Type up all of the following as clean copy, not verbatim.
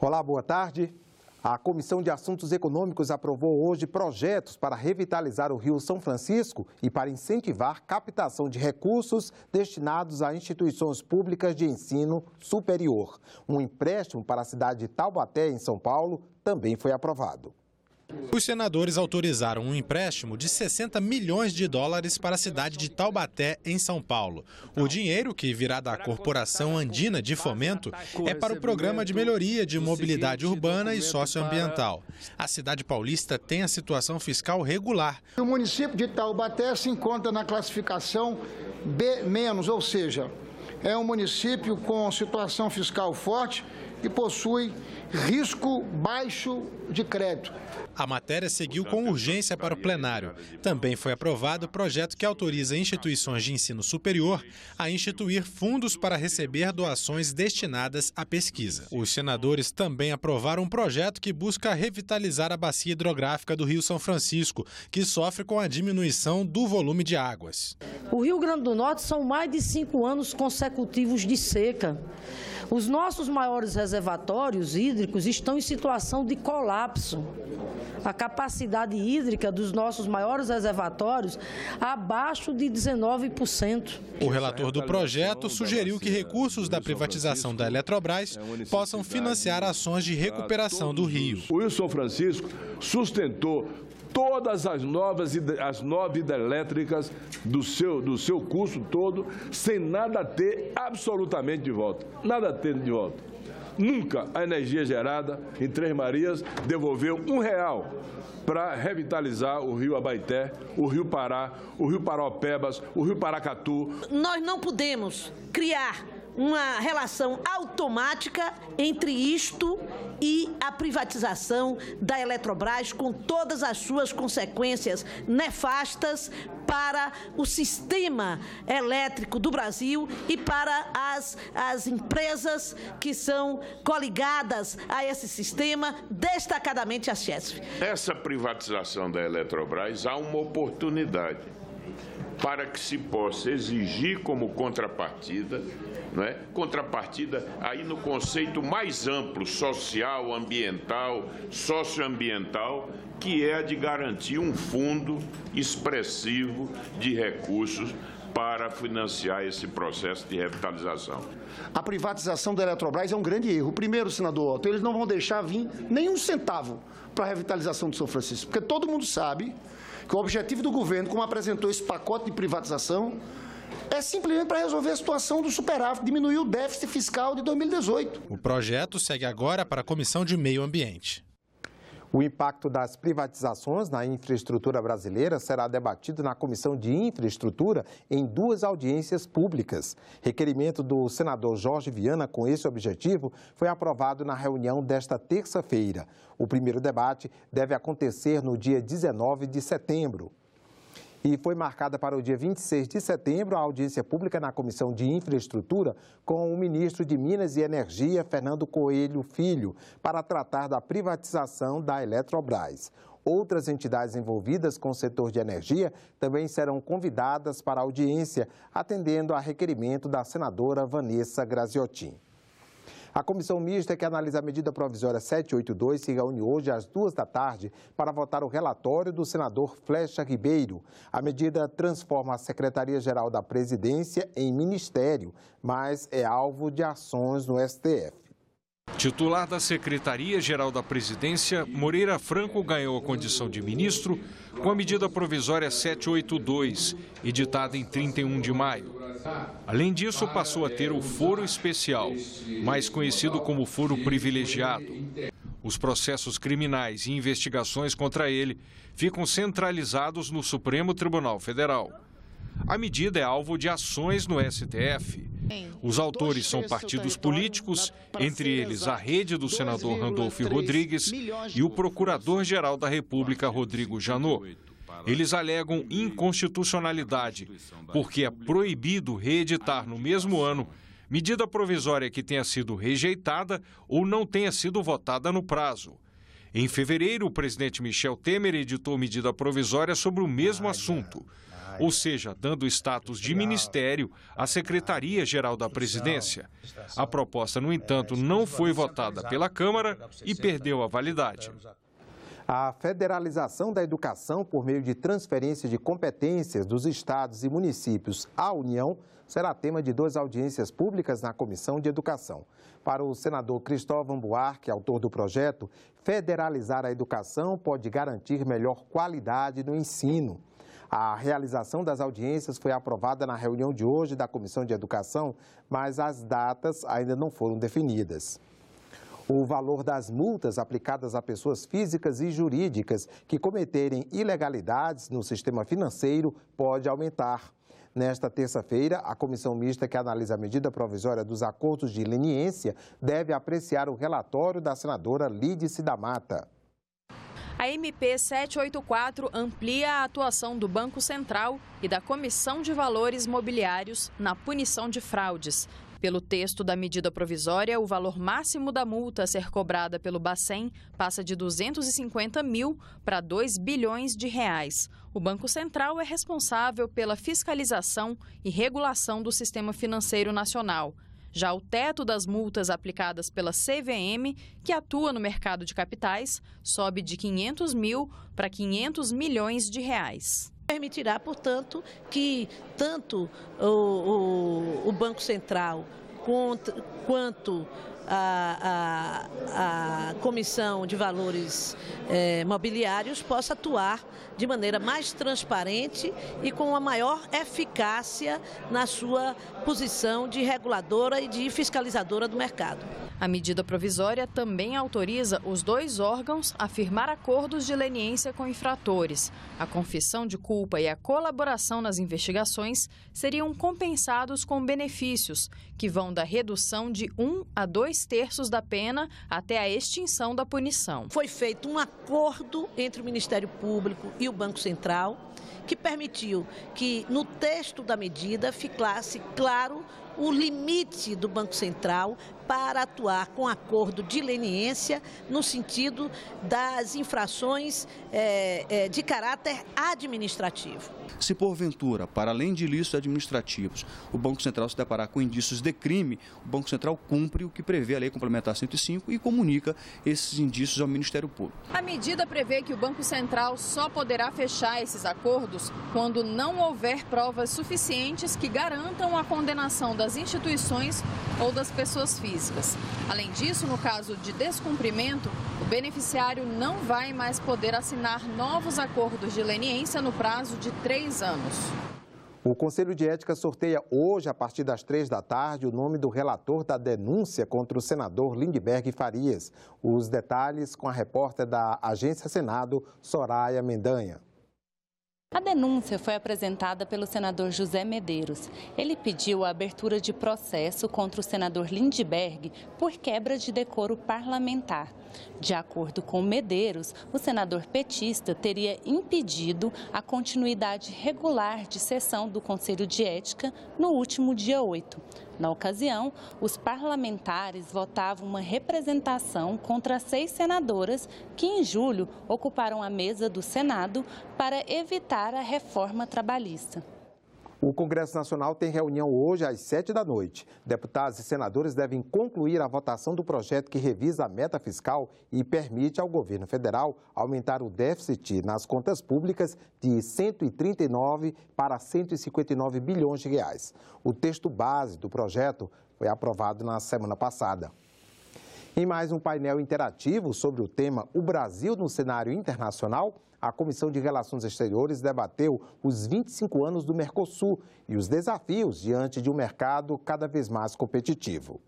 Olá, boa tarde. A Comissão de Assuntos Econômicos aprovou hoje projetos para revitalizar o Rio São Francisco e para incentivar captação de recursos destinados a instituições públicas de ensino superior. Um empréstimo para a cidade de Taubaté, em São Paulo, também foi aprovado. Os senadores autorizaram um empréstimo de 60 milhões de dólares para a cidade de Taubaté, em São Paulo. O dinheiro, que virá da Corporação Andina de Fomento, é para o Programa de Melhoria de Mobilidade Urbana e Socioambiental. A cidade paulista tem a situação fiscal regular. O município de Taubaté se encontra na classificação B-, ou seja, é um município com situação fiscal forte e possui risco baixo de crédito. A matéria seguiu com urgência para o plenário. Também foi aprovado o projeto que autoriza instituições de ensino superior a instituir fundos para receber doações destinadas à pesquisa. Os senadores também aprovaram um projeto que busca revitalizar a bacia hidrográfica do Rio São Francisco, que sofre com a diminuição do volume de águas. O Rio Grande do Norte são mais de 5 anos consecutivos de seca. Os nossos maiores reservatórios hídricos estão em situação de colapso. A capacidade hídrica dos nossos maiores reservatórios abaixo de 19%. O relator do projeto sugeriu que recursos da privatização da Eletrobras possam financiar ações de recuperação do rio. O Rio São Francisco sustentou todas as 9 hidrelétricas do seu custo todo, sem nada ter absolutamente de volta. Nada ter de volta. Nunca a energia gerada em Três Marias devolveu R$1 para revitalizar o Rio Abaeté, o Rio Pará, o Rio Paraopebas, o Rio Paracatu. Nós não podemos criar uma relação automática entre isto e a privatização da Eletrobras, com todas as suas consequências nefastas para o sistema elétrico do Brasil e para as empresas que são coligadas a esse sistema, destacadamente a Chesf. Nessa privatização da Eletrobras há uma oportunidade para que se possa exigir como contrapartida, não é? Contrapartida aí no conceito mais amplo, social, ambiental, socioambiental, que é a de garantir um fundo expressivo de recursos para financiar esse processo de revitalização. A privatização da Eletrobras é um grande erro. Primeiro, senador Otto, eles não vão deixar vir nenhum centavo para a revitalização do São Francisco, porque todo mundo sabe que o objetivo do governo, como apresentou esse pacote de privatização, é simplesmente para resolver a situação do superávit, diminuir o déficit fiscal de 2018. O projeto segue agora para a Comissão de Meio Ambiente. O impacto das privatizações na infraestrutura brasileira será debatido na Comissão de Infraestrutura em 2 audiências públicas. Requerimento do senador Jorge Viana com esse objetivo foi aprovado na reunião desta terça-feira. O primeiro debate deve acontecer no dia 19 de setembro. E foi marcada para o dia 26 de setembro a audiência pública na Comissão de Infraestrutura com o ministro de Minas e Energia, Fernando Coelho Filho, para tratar da privatização da Eletrobras. Outras entidades envolvidas com o setor de energia também serão convidadas para a audiência, atendendo a requerimento da senadora Vanessa Graziotin. A comissão mista que analisa a medida provisória 782 se reúne hoje às 2 da tarde para votar o relatório do senador Flecha Ribeiro. A medida transforma a Secretaria-Geral da Presidência em ministério, mas é alvo de ações no STF. Titular da Secretaria-Geral da Presidência, Moreira Franco ganhou a condição de ministro com a medida provisória 782, editada em 31 de maio. Além disso, passou a ter o foro especial, mais conhecido como foro privilegiado. Os processos criminais e investigações contra ele ficam centralizados no Supremo Tribunal Federal. A medida é alvo de ações no STF. Os autores são partidos políticos, entre eles a rede do senador Randolfo Rodrigues e o Procurador-Geral da República, Rodrigo Janot. Eles alegam inconstitucionalidade, porque é proibido reeditar no mesmo ano medida provisória que tenha sido rejeitada ou não tenha sido votada no prazo. Em fevereiro, o presidente Michel Temer editou medida provisória sobre o mesmo assunto. ou seja, dando status de ministério à Secretaria-Geral da Presidência. A proposta, no entanto, não foi votada pela Câmara e perdeu a validade. A federalização da educação por meio de transferência de competências dos estados e municípios à União será tema de 2 audiências públicas na Comissão de Educação. Para o senador Cristóvão Buarque, autor do projeto, federalizar a educação pode garantir melhor qualidade no ensino. A realização das audiências foi aprovada na reunião de hoje da Comissão de Educação, mas as datas ainda não foram definidas. O valor das multas aplicadas a pessoas físicas e jurídicas que cometerem ilegalidades no sistema financeiro pode aumentar. Nesta terça-feira, a comissão mista que analisa a medida provisória dos acordos de leniência deve apreciar o relatório da senadora Lídice da Mata. A MP 784 amplia a atuação do Banco Central e da Comissão de Valores Mobiliários na punição de fraudes. Pelo texto da medida provisória, o valor máximo da multa a ser cobrada pelo Bacen passa de 250 mil para 2 bilhões de reais. O Banco Central é responsável pela fiscalização e regulação do sistema financeiro nacional. Já o teto das multas aplicadas pela CVM, que atua no mercado de capitais, sobe de 500 mil para 500 milhões de reais. Permitirá, portanto, que tanto o Banco Central quanto a Comissão de Valores Mobiliários possa atuar de maneira mais transparente e com uma maior eficácia na sua posição de reguladora e de fiscalizadora do mercado. A medida provisória também autoriza os 2 órgãos a firmar acordos de leniência com infratores. A confissão de culpa e a colaboração nas investigações seriam compensados com benefícios, que vão da redução de 1 a 2/3 da pena até a extinção da punição. Foi feito um acordo entre o Ministério Público e o Banco Central, que permitiu que no texto da medida ficasse claro o limite do Banco Central para atuar com acordo de leniência no sentido das infrações de caráter administrativo. Se porventura, para além de ilícitos administrativos, o Banco Central se deparar com indícios de crime, o Banco Central cumpre o que prevê a Lei Complementar 105 e comunica esses indícios ao Ministério Público. A medida prevê que o Banco Central só poderá fechar esses acordos quando não houver provas suficientes que garantam a condenação das instituições ou das pessoas físicas. Além disso, no caso de descumprimento, o beneficiário não vai mais poder assinar novos acordos de leniência no prazo de 3 anos. O Conselho de Ética sorteia hoje, a partir das 3 da tarde, o nome do relator da denúncia contra o senador Lindbergh Farias. Os detalhes com a repórter da Agência Senado, Soraya Mendanha. A denúncia foi apresentada pelo senador José Medeiros. Ele pediu a abertura de processo contra o senador Lindbergh por quebra de decoro parlamentar. De acordo com Medeiros, o senador petista teria impedido a continuidade regular de sessão do Conselho de Ética no último dia 8. Na ocasião, os parlamentares votavam uma representação contra 6 senadoras que, em julho, ocuparam a mesa do Senado para evitar a reforma trabalhista. O Congresso Nacional tem reunião hoje às 7 da noite. Deputados e senadores devem concluir a votação do projeto que revisa a meta fiscal e permite ao governo federal aumentar o déficit nas contas públicas de 139 para 159 bilhões de reais. O texto base do projeto foi aprovado na semana passada. Em mais um painel interativo sobre o tema O Brasil no cenário internacional, a Comissão de Relações Exteriores debateu os 25 anos do Mercosul e os desafios diante de um mercado cada vez mais competitivo.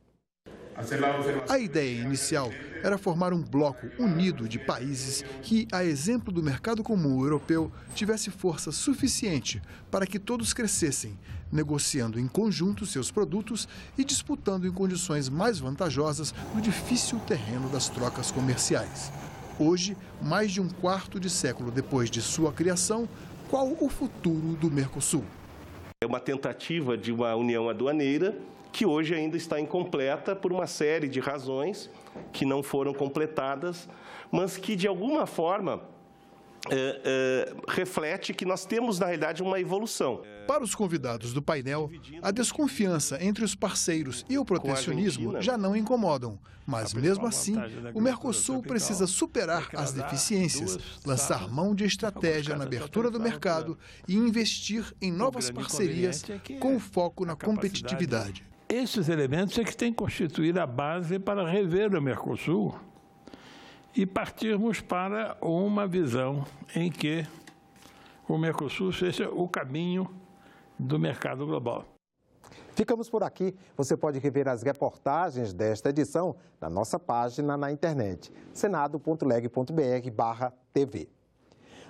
A ideia inicial era formar um bloco unido de países que, a exemplo do mercado comum europeu, tivesse força suficiente para que todos crescessem, negociando em conjunto seus produtos e disputando em condições mais vantajosas no difícil terreno das trocas comerciais. Hoje, mais de um quarto de século depois de sua criação, qual o futuro do Mercosul? É uma tentativa de uma união aduaneira que hoje ainda está incompleta por uma série de razões que não foram completadas, mas que, de alguma forma, reflete que nós temos, na realidade, uma evolução. Para os convidados do painel, a desconfiança entre os parceiros e o protecionismo já não incomodam. Mas, mesmo assim, o Mercosul precisa superar as deficiências, lançar mão de estratégia na abertura do mercado e investir em novas parcerias com foco na competitividade. Esses elementos é que têm que constituir a base para rever o Mercosul e partirmos para uma visão em que o Mercosul seja o caminho do mercado global. Ficamos por aqui. Você pode rever as reportagens desta edição na nossa página na internet, senado.leg.br/tv.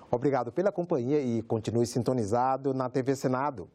Obrigado pela companhia e continue sintonizado na TV Senado.